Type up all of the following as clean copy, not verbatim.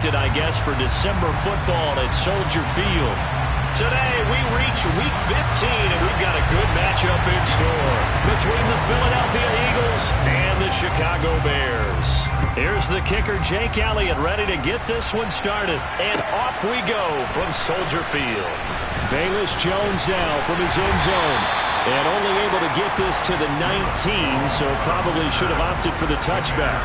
I guess, for December football at Soldier Field. Today, we reach Week 15, and we've got a good matchup in store between the Philadelphia Eagles and the Chicago Bears. Here's the kicker, Jake Elliott, ready to get this one started. And off we go from Soldier Field. Velus Jones now from his end zone. And only able to get this to the 19, so probably should have opted for the touchback.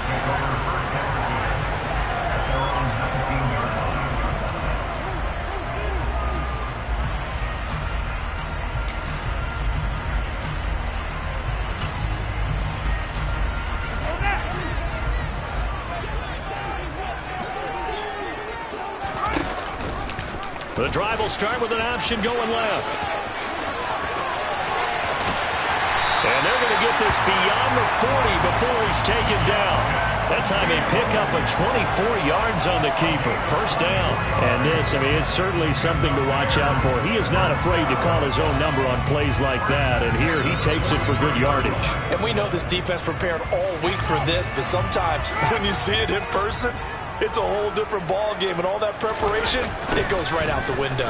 The drive will start with an option going left. And they're going to get this beyond the 40 before he's taken down. That time they pick up a 24 yards on the keeper. First down. And this, it's certainly something to watch out for. He is not afraid to call his own number on plays like that. And here he takes it for good yardage. And we know this defense prepared all week for this, but sometimes when you see it in person, it's a whole different ball game, and all that preparation, it goes right out the window.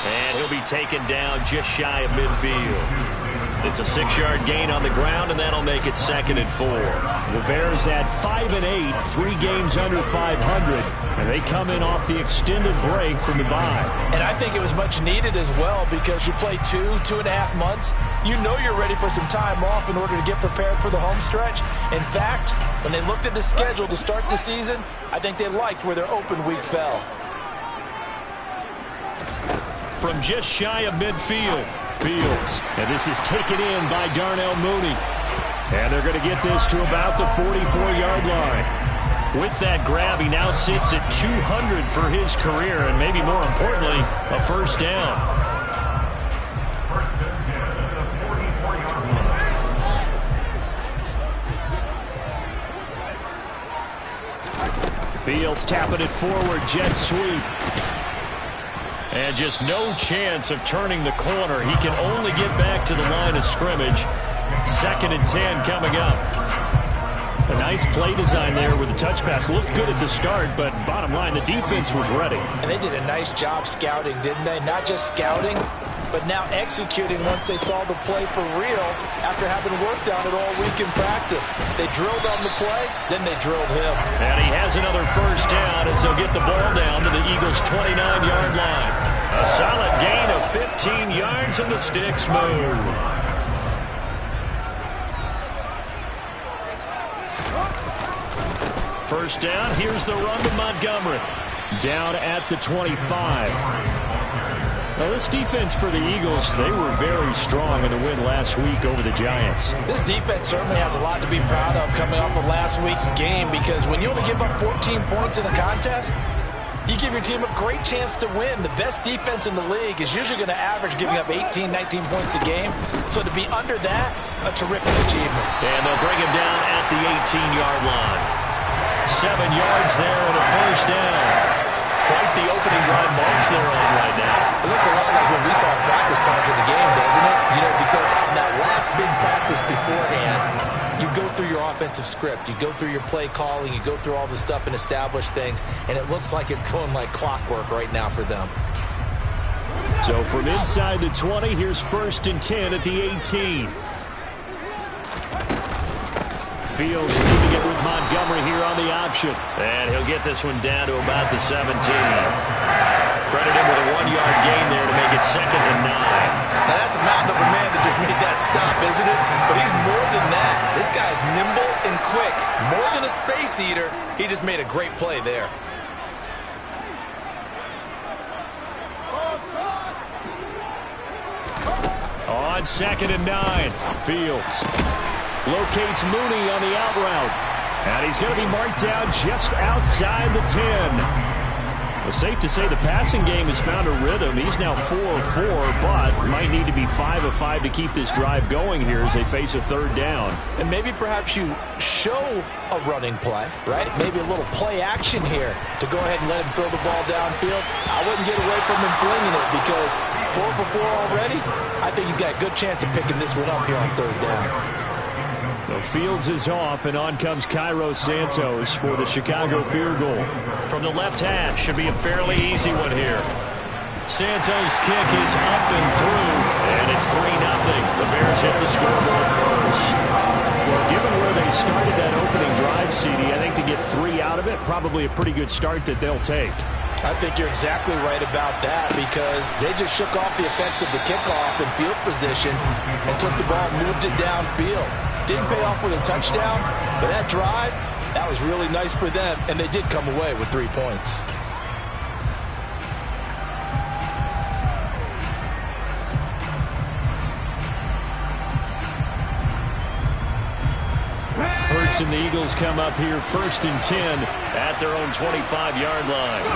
And he'll be taken down just shy of midfield. It's a 6-yard gain on the ground, and that'll make it 2nd and 4. The Bears at 5-8, 3 games under 500, and they come in off the extended break from the bye. And I think it was much needed as well, because you play 2.5 months. You know you're ready for some time off in order to get prepared for the home stretch. In fact, when they looked at the schedule to start the season, I think they liked where their open week fell. From just shy of midfield, Fields. And this is taken in by Darnell Mooney. And they're going to get this to about the 44-yard line. With that grab, he now sits at 200 for his career, and maybe more importantly, a first down. Fields tapping it forward, jet sweep. And just no chance of turning the corner. He can only get back to the line of scrimmage. 2nd and 10 coming up. A nice play design there with the touch pass. Looked good at the start, but bottom line, the defense was ready. And they did a nice job scouting, didn't they? Not just scouting, but now executing once they saw the play for real after having worked on it all week in practice. They drilled on the play, then they drilled him. And he has another first down as they'll get the ball down to the Eagles' 29-yard line. A solid gain of 15 yards, and the sticks move. First down, here's the run to Montgomery. Down at the 25. Now, this defense for the Eagles, they were very strong in the win last week over the Giants. This defense certainly has a lot to be proud of coming off of last week's game, because when you only give up 14 points in a contest, you give your team a great chance to win. The best defense in the league is usually going to average giving up 18, 19 points a game. So to be under that, a terrific achievement. And they'll bring him down at the 18-yard line. 7 yards there and a first down. Quite the opening drive march they're on right now. It looks a lot like what we saw in practice prior to the game, doesn't it? You know, because on that last big practice beforehand, you go through your offensive script. You go through your play calling. You go through all the stuff and establish things. And it looks like it's going like clockwork right now for them. So from inside the 20, here's 1st and 10 at the 18. Fields leaving it with Montgomery here on the option. And he'll get this one down to about the 17. Credit him with a 1-yard gain there to make it 2nd and 9. Now that's a mountain of a man that just made that stop, isn't it? But he's more than that. This guy's nimble and quick. More than a space eater. He just made a great play there. On 2nd and 9, Fields locates Mooney on the out route. And he's going to be marked down just outside the 10. It's safe to say the passing game has found a rhythm. He's now 4 of 4, but might need to be 5 of 5 to keep this drive going here as they face a 3rd down. And maybe perhaps you show a running play, right? Maybe a little play action here to go ahead and let him throw the ball downfield. I wouldn't get away from him flinging it, because 4 for 4 already, I think he's got a good chance of picking this one up here on 3rd down. Fields is off, and on comes Cairo Santos for the Chicago field goal. From the left hash, should be a fairly easy one here. Santos' kick is up and through, and it's 3-0. The Bears hit the scoreboard first. Well, given where they started that opening drive, CD, I think to get 3 out of it, probably a pretty good start that they'll take. I think you're exactly right about that because they just shook off the effects of the kickoff and field position and took the ball, moved it downfield. Didn't pay off with a touchdown, but that drive, that was really nice for them, and they did come away with 3 points. Hurts and the Eagles come up here 1st and 10 at their own 25-yard line.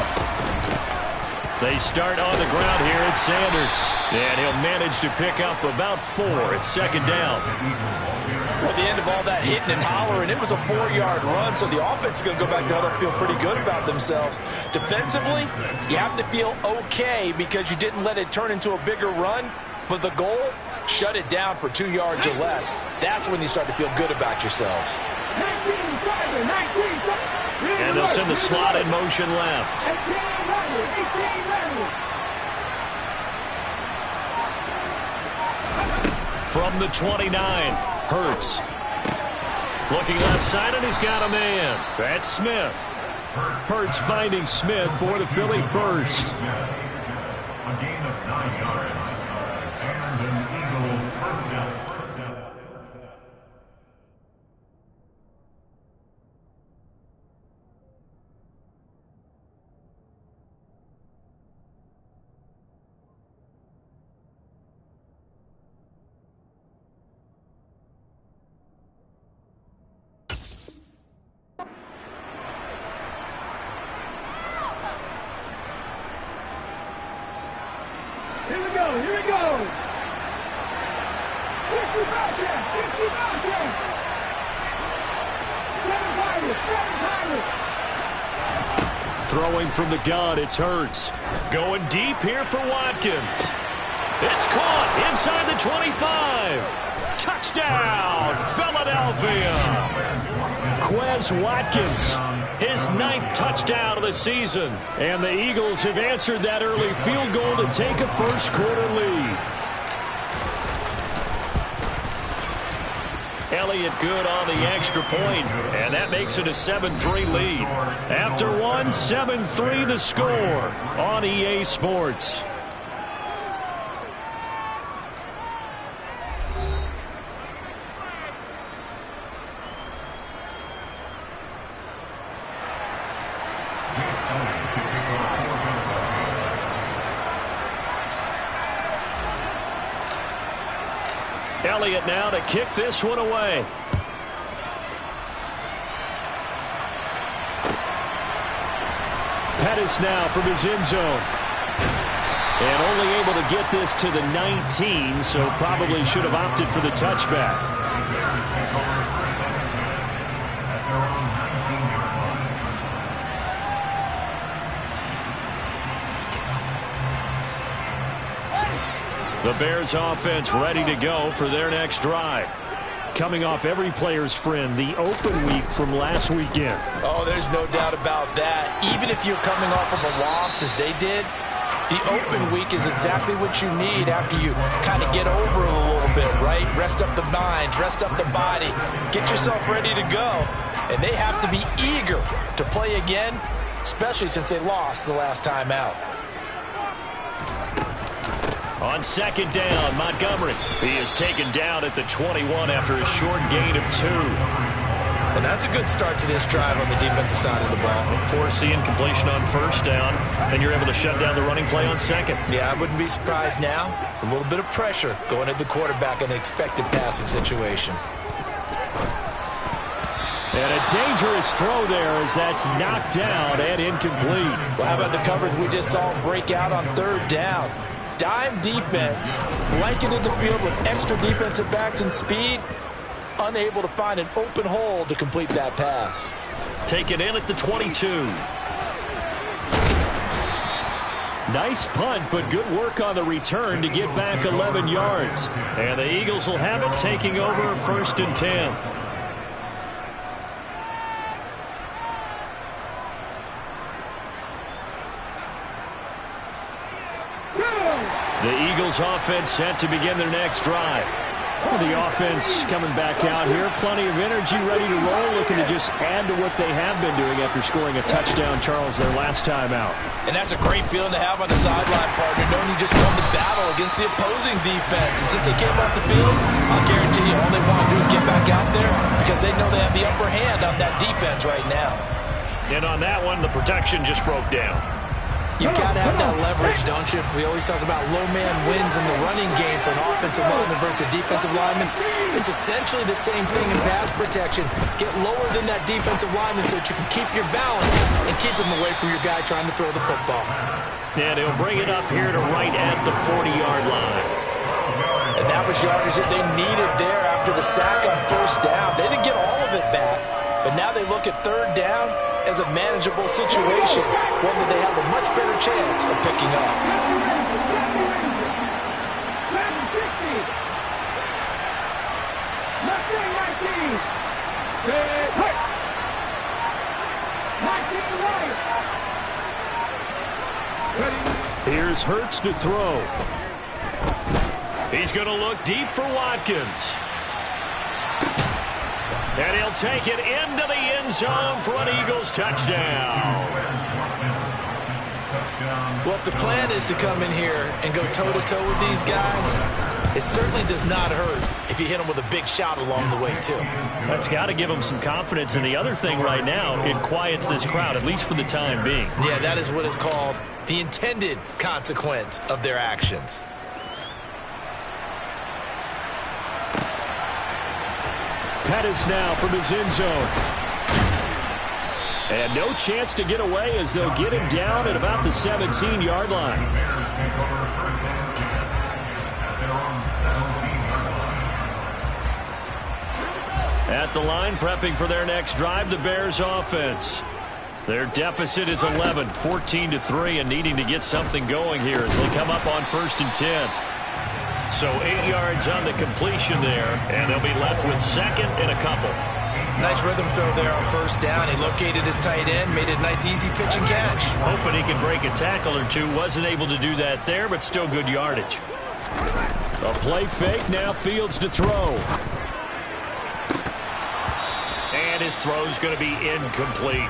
They start on the ground here at Sanders, and he'll manage to pick up about 4 at 2nd down. Well, at the end of all that hitting and hollering, it was a 4-yard run, so the offense is going to go back down and feel pretty good about themselves. Defensively, you have to feel okay because you didn't let it turn into a bigger run, but the goal, shut it down for 2 yards or less. That's when you start to feel good about yourselves. And they'll send the slot in motion left. From the 29, Hurts. Looking left side, and he's got a man. That's Smith. Hurts finding Smith for the Philly first. A gain of 9 yards. And an Eagle first down. Here we go. 50 Bobcats. 50 Bobcats. 7 Pirates. Throwing from the gun, it's Hurts. Going deep here for Watkins. It's caught inside the 25. Touchdown, Philadelphia. Quez Watkins, his 9th touchdown of the season. And the Eagles have answered that early field goal to take a first-quarter lead. Elliott good on the extra point, and that makes it a 7-3 lead. After one, 7-3 the score on EA Sports. Elliott now to kick this one away. Pettis now from his end zone. And only able to get this to the 19, so probably should have opted for the touchback. The Bears offense ready to go for their next drive. Coming off every player's friend, the open week from last weekend. Oh, there's no doubt about that. Even if you're coming off of a loss as they did, the open week is exactly what you need after you kind of get over it a little bit, right? Rest up the mind, rest up the body, get yourself ready to go. And they have to be eager to play again, especially since they lost the last time out. On 2nd down, Montgomery. He is taken down at the 21 after a short gain of 2. And that's a good start to this drive on the defensive side of the ball. Force the incompletion on 1st down, then you're able to shut down the running play on 2nd. Yeah, I wouldn't be surprised now. A little bit of pressure going at the quarterback in an expected passing situation. And a dangerous throw there as that's knocked down and incomplete. Well, how about the coverage we just saw break out on 3rd down? Dime defense, blanketed the field with extra defensive backs and speed, unable to find an open hole to complete that pass. Taken in at the 22. Nice punt, but good work on the return to get back 11 yards. And the Eagles will have it, taking over 1st and 10. The Eagles offense set to begin their next drive. Well, the offense coming back out here. Plenty of energy, ready to roll, looking to just add to what they have been doing after scoring a touchdown, Charles, their last time out. And that's a great feeling to have on the sideline, partner, knowing you just won the battle against the opposing defense. And since they came off the field, I'll guarantee you all they want to do is get back out there because they know they have the upper hand on that defense right now. And on that one, the protection just broke down. You've got to have that leverage, don't you? We always talk about low man wins in the running game for an offensive lineman versus a defensive lineman. It's essentially the same thing in pass protection. Get lower than that defensive lineman so that you can keep your balance and keep him away from your guy trying to throw the football. And he'll bring it up here to right at the 40-yard line. And that was yardage that they needed there after the sack on first down. They didn't get all of it back, but now they look at third down as a manageable situation, one that they have a much better chance of picking up. Here's Hurts to throw. He's going to look deep for Watkins. And he'll take it into the end zone for an Eagles touchdown. Well, if the plan is to come in here and go toe-to-toe with these guys, it certainly does not hurt if you hit them with a big shot along the way, too. That's got to give them some confidence. And the other thing right now, it quiets this crowd, at least for the time being. Yeah, that is what is called the intended consequence of their actions. Pettis now from his end zone. And no chance to get away as they'll get him down at about the 17-yard line. At the line, prepping for their next drive, the Bears offense. Their deficit is 11, 14-3, and needing to get something going here as they come up on 1st and 10. So 8 yards on the completion there, and they'll be left with 2nd and a couple. Nice rhythm throw there on first down. He located his tight end, made it a nice easy pitch and catch. Hoping he could break a tackle or two. Wasn't able to do that there, but still good yardage. A play fake, now Fields to throw. And his throw's going to be incomplete.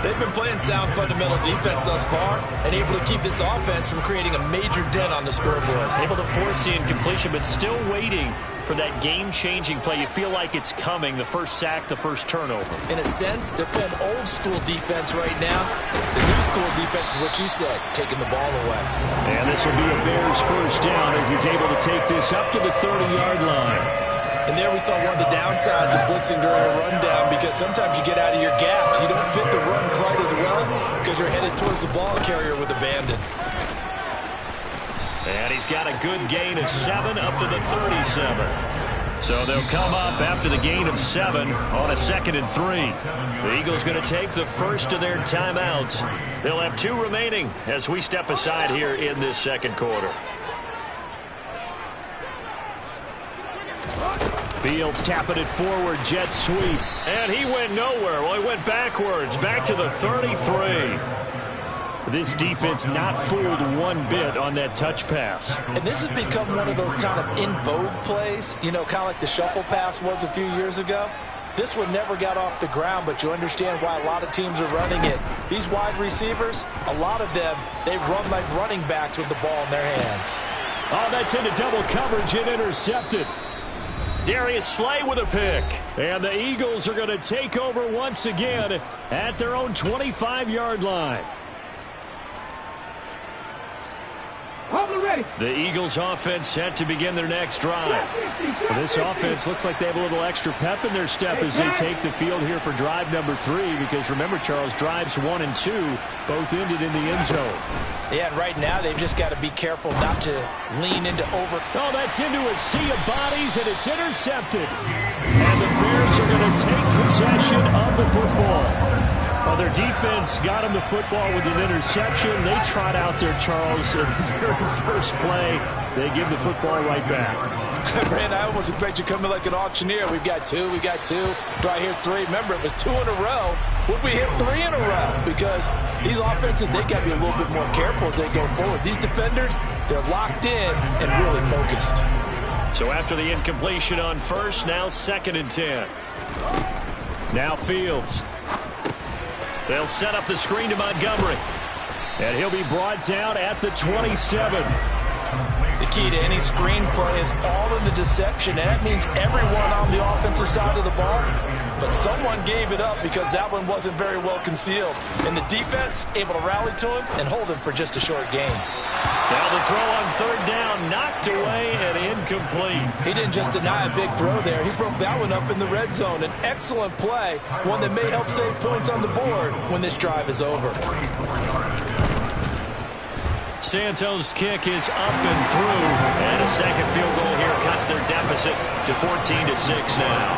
They've been playing sound fundamental defense thus far and able to keep this offense from creating a major dent on the scoreboard. Able to force the incompletion, but still waiting for that game-changing play. You feel like it's coming, the first sack, the first turnover. In a sense, they're playing old-school defense right now. The new-school defense is what you said, taking the ball away. And this will be a Bears first down as he's able to take this up to the 30-yard line. And there we saw one of the downsides of blitzing during a rundown because sometimes you get out of your gaps. You don't fit the run quite as well because you're headed towards the ball carrier with abandon. And he's got a good gain of 7 up to the 37. So they'll come up after the gain of 7 on a 2nd and 3. The Eagles going to take the first of their timeouts. They'll have 2 remaining as we step aside here in this second quarter. Fields tapping it forward, jet sweep. And he went nowhere. Well, he went backwards, back to the 33. This defense not fooled one bit on that touch pass. And this has become one of those kind of in vogue plays, you know, kind of like the shuffle pass was a few years ago. This one never got off the ground, but you understand why a lot of teams are running it. These wide receivers, a lot of them, they run like running backs with the ball in their hands. Oh, that's into double coverage and intercepted. Darius Slay with a pick. And the Eagles are going to take over once again at their own 25-yard line. The Eagles offense set to begin their next drive. This offense looks like they have a little extra pep in their step as they take the field here for drive number 3 because remember, Charles, drives 1 and 2 both ended in the end zone. Yeah, and right now they've just got to be careful not to lean into over. Oh, that's into a sea of bodies and it's intercepted. And the Bears are going to take possession of the football. Well, their defense got him the football with an interception. They trot out there, Charles, in the very first play. They give the football right back. Brand, I almost expect you to come in like an auctioneer. We've got two. Do I hear three? Remember, it was 2 in a row. Would we hit 3 in a row? Because these offenses, they got to be a little bit more careful as they go forward. These defenders, they're locked in and really focused. So after the incompletion on first, now 2nd and 10. Now Fields. They'll set up the screen to Montgomery. And he'll be brought down at the 27. The key to any screen play is all in the deception, and that means everyone on the offensive side of the ball. But someone gave it up because that one wasn't very well concealed. And the defense able to rally to him and hold him for just a short gain. Now the throw on 3rd down, knocked away and incomplete. He didn't just deny a big throw there. He broke that one up in the red zone. An excellent play, one that may help save points on the board when this drive is over. Santos' kick is up and through. And a second field goal here cuts their deficit to 14-6 now.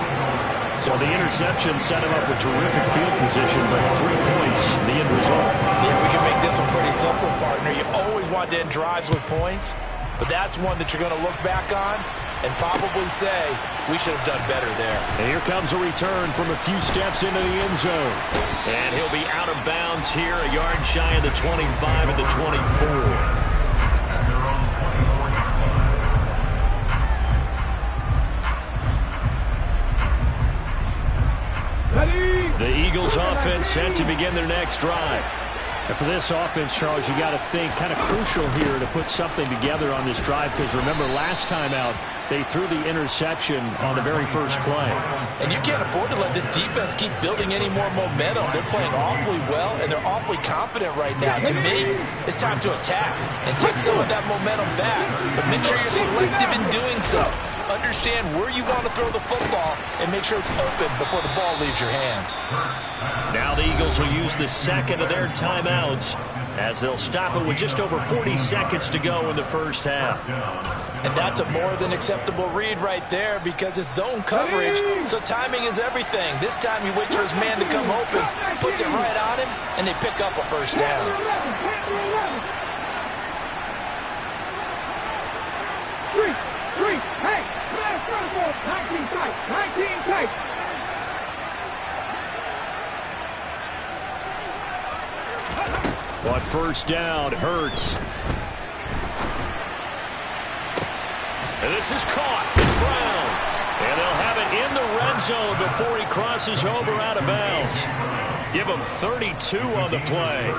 So the interception set him up with terrific field position, but 3 points, the end result. Yeah, we can make this one pretty simple, partner. You always want to end drives with points, but that's one that you're going to look back on and probably say, we should have done better there. And here comes a return from a few steps into the end zone. And he'll be out of bounds here, a yard shy of the 25 at the 24. The Eagles offense set to begin their next drive. And for this offense, Charles, you got to think kind of crucial here to put something together on this drive, because remember last time out they threw the interception on the very first play. And you can't afford to let this defense keep building any more momentum. They're playing awfully well, and they're awfully confident right now. To me, it's time to attack and take some of that momentum back, but make sure you're selective in doing so. Understand where you want to throw the football and make sure it's open before the ball leaves your hands. Now the Eagles will use the second of their timeouts as they'll stop it with just over 40 seconds to go in the first half. And that's a more than acceptable read right there because it's zone coverage, so timing is everything. This time he waits for his man to come open, puts it right on him, and they pick up a first down. Hey, 19 tight. On first down, Hurts. And this is caught. It's Brown. And they'll have it in the red zone before he crosses over out of bounds. Give him 32 on the play.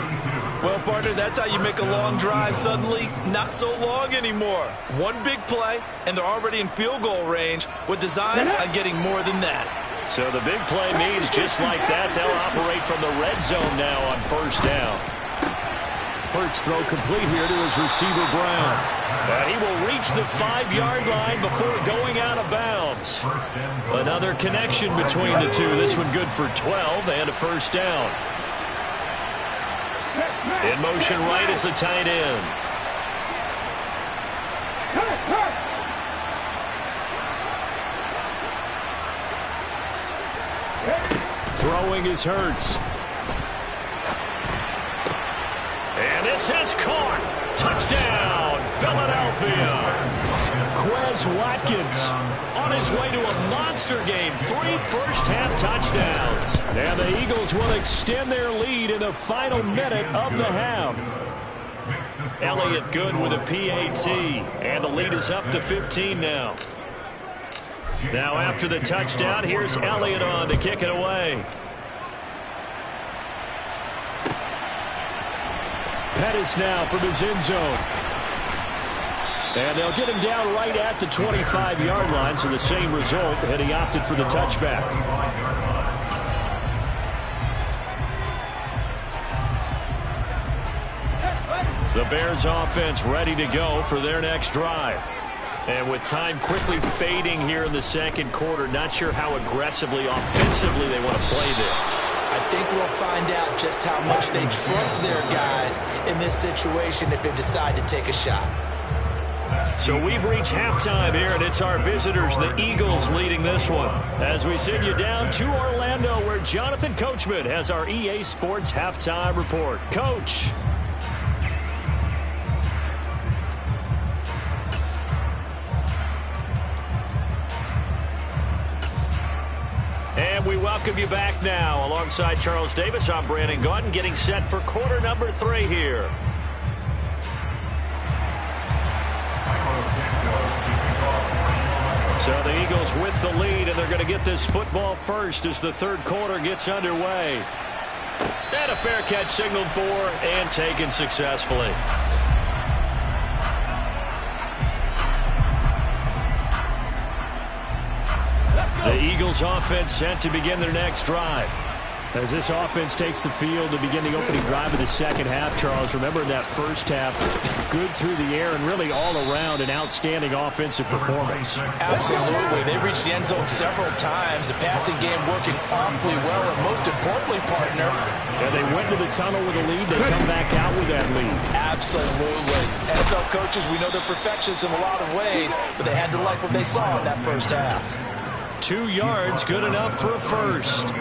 Well, partner, that's how you make a long drive suddenly not so long anymore. One big play, and they're already in field goal range with designs on getting more than that. So the big play means just like that, they'll operate from the red zone now on first down. Hurts throw complete here to his receiver, Brown. And he will reach the 5-yard line before going out of bounds. Another connection between the two. This one good for 12 and a first down. In motion right is the tight end. Throwing is Hurts. And this is caught. Touchdown, Philadelphia. Quez Watkins on his way to a monster game. 3 first-half touchdowns. And the Eagles will extend their lead in the final minute of the half. Elliott good with a PAT. And the lead is up to 15 now. Now after the touchdown, here's Elliott on to kick it away. Pettis now from his end zone. And they'll get him down right at the 25-yard line, so the same result, and he opted for the touchback. The Bears offense ready to go for their next drive. And with time quickly fading here in the second quarter, not sure how aggressively, offensively they want to play this. I think we'll find out just how much they trust their guys in this situation if they decide to take a shot. So we've reached halftime here, and it's our visitors, the Eagles, leading this one. As we send you down to Orlando, where Jonathan Coachman has our EA Sports Halftime Report. Coach. we welcome you back now. Alongside Charles Davis, I'm Brandon Gaudin, getting set for quarter number 3 here. So the Eagles with the lead, and they're going to get this football first as the third quarter gets underway. And a fair catch signaled for and taken successfully. The Eagles offense set to begin their next drive. As this offense takes the field to begin the opening drive of the second half, Charles, remember in that first half, good through the air and really all around an outstanding offensive performance. Absolutely. They reached the end zone several times. The passing game working awfully well, and most importantly, partner. Yeah, they went to the tunnel with a lead. They come back out with that lead. Absolutely. NFL coaches, we know they're perfectionists in a lot of ways, but they had to like what they saw in that first half. 2 yards, good enough for a first.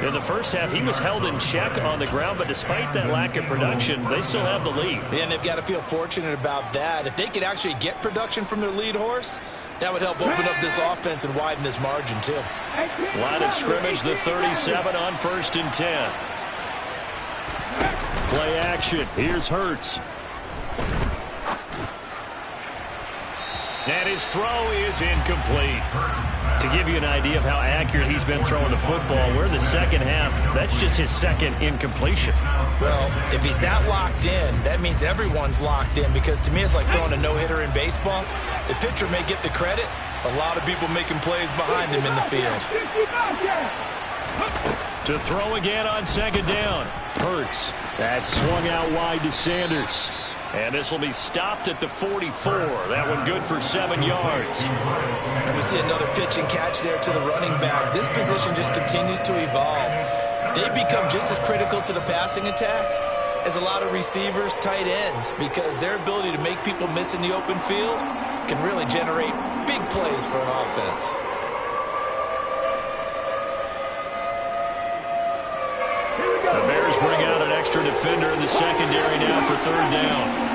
In the first half, he was held in check on the ground, but despite that lack of production, they still have the lead. And they've got to feel fortunate about that. If they could actually get production from their lead horse, that would help open up this offense and widen this margin, too. Line of scrimmage, the 37 on 1st and 10. Play action. Here's Hurts. And his throw is incomplete. To give you an idea of how accurate he's been throwing the football, we're in the second half. That's just his second incompletion. Well, if he's that locked in, that means everyone's locked in, because to me it's like throwing a no-hitter in baseball. The pitcher may get the credit. A lot of people making plays behind him in the field. To throw again on 2nd down. Hurts. That swung out wide to Sanders. And this will be stopped at the 44. That one good for 7 yards. And we see another pitch and catch there to the running back. This position just continues to evolve. They become just as critical to the passing attack as a lot of receivers, tight ends, because their ability to make people miss in the open field can really generate big plays for an offense. The Bears bring out an extra defender in the secondary now for 3rd down.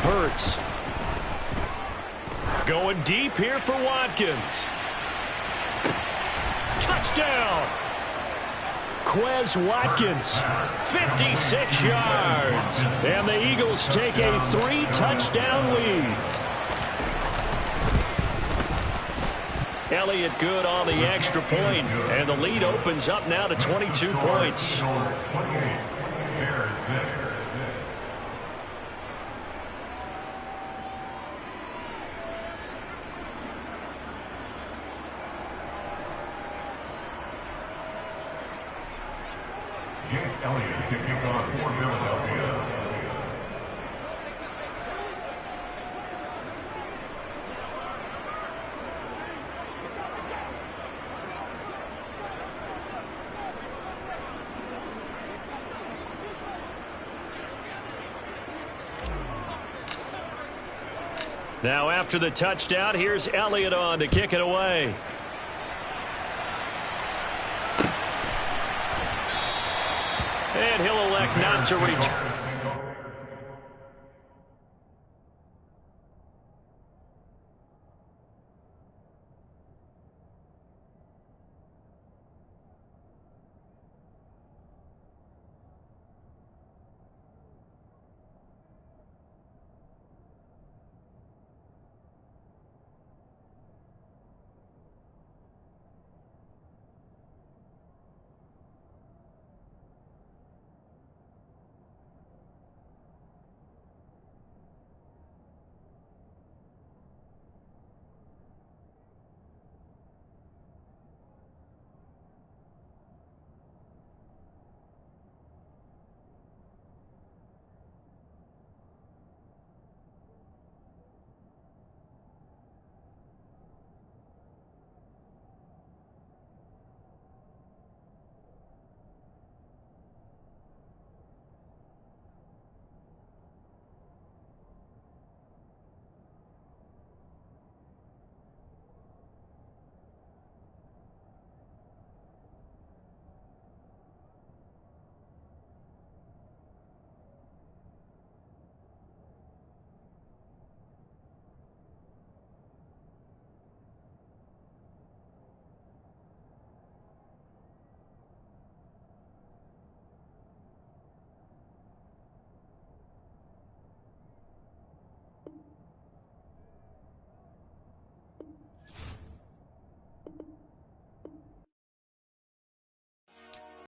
Hurts. Going deep here for Watkins. Touchdown! Quez Watkins. 56 yards. And the Eagles take a 3-touchdown lead. Elliott good on the extra point, and the lead opens up now to 22 points. Jake Elliott to kick off for Philadelphia. Now after the touchdown, here's Elliott on to kick it away. And he'll elect not to return.